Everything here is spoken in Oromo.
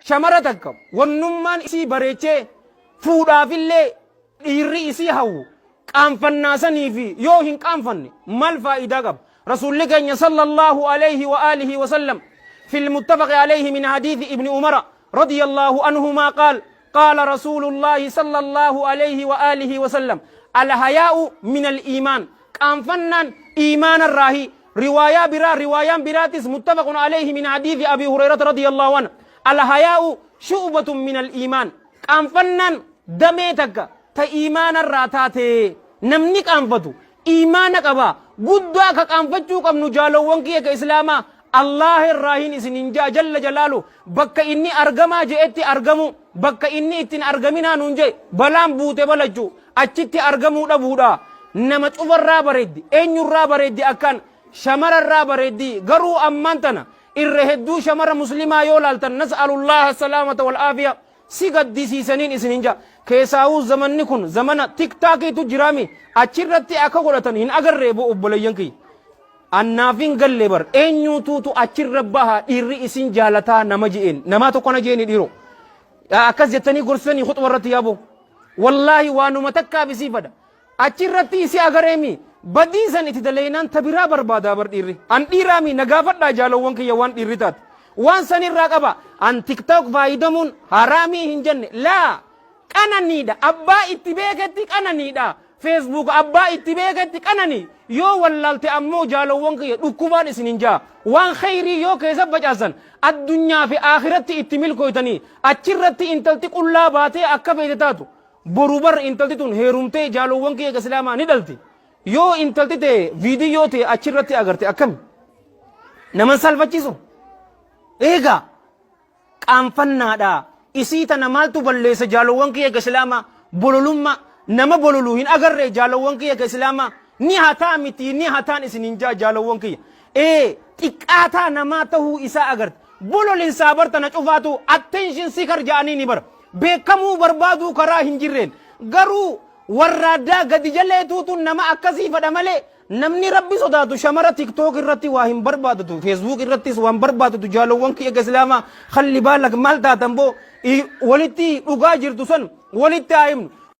shamara takka wannummaan isii bareechee fuudhaafillee dhiirri isii hawwu qaanfannaasanii fi yoo hin qaanfanne mal faayidaa qaba rasuulli keenya sallallahu alayhi wa alihi wa sallam في المتفق عليه من حديث ابن عمر رضي الله عنهما قال رسول الله صلى الله عليه وآله وسلم الحياء من الإيمان كان فنان إيمان الراهي رواية براتس متفق عليه من حديث أبي هريرة رضي الله عنه الحياء شعبة من الإيمان كان فنان دميتك تا إيمان الراتات نمنك أنفتو إيمانك أبا قدوك أنفتوك أبن جالوانك إسلاما الله الراهين إسنين جل جلاله بك إني أرجما جئتي أرجمو بك إني إتن أرجمنا ننجي بلام بوته بلجو أشتي أرجمو لبودا نمت أفر رابردي أين رابردي أكان شمر رابردي قرو أمانتنا إرهدو شمر مسلمة يولالتن نسأل الله السلامة والعافية سيقد دي سنين إسنين جا كيساو زمن نكون زمن تيك تاكي تجرامي أشرتي أكا قولتن هن أغر ريبو أبوليانكي annaafin galle bar eenyuutu achirra baha dhiirri isin jaalataa nama je'een namaa tokko na je'een dhiiro akkas jettanii gorsanii khutba irratti yaabo wallaahi waanuma takkaa bisiifadha achirratti isi agareemi badiisan itti daleenaan tabiraa barbaadaa bar dhiirri an dhiiraami nagaafadhaa jaalawwan kiyya waan dhiirri taate waan sanirraa qaba an tiktok faayidamuun haraamii hin jenne laa qananiidha abbaa itti beeketti qananiidha Facebook abbaa itti beeketti qananii yoo wallaalte ammoo jaalawwan kiyya dhukkubaan isinin jaa waan khayrii yoo keessa bacaasan addunyaa fi akhiratti itti milkooytanii achirratti intalti qullaa baatee akka feete taatu boru bar intalti tun heerumtee jaalawwan kiyya islaamaa ni dhalti yoo intalti ta'e viidiyoo ta'e achirratti agarte akkami nama salphachiisu eegaa qaanfannaadha isii tana maaltu balleessa jaalawwan kiyya islaamaa bololummaa nama bololu hin agarre jaalawwan kiyya islaamaa ni hataa miti ni hataan isinin jaalawwan kiyya xiqqaataa namaa tahuu isaa agarte bololin saabarta na cufaatu attention seeker ja'anii ni bara beekamuu barbaaduu karaa hin jirreen garuu warraaddaa gadi jaleetuutu nama akkasii fadha malee namni rabbi sodaatu shamara tiktok irratti waa hin barbaadatu facebook irrattis waan barbaadatu jaalawwan kiyya islaamaa khalli baalak maal taatan boo walitti dhugaa jirtu san walitti haayimnu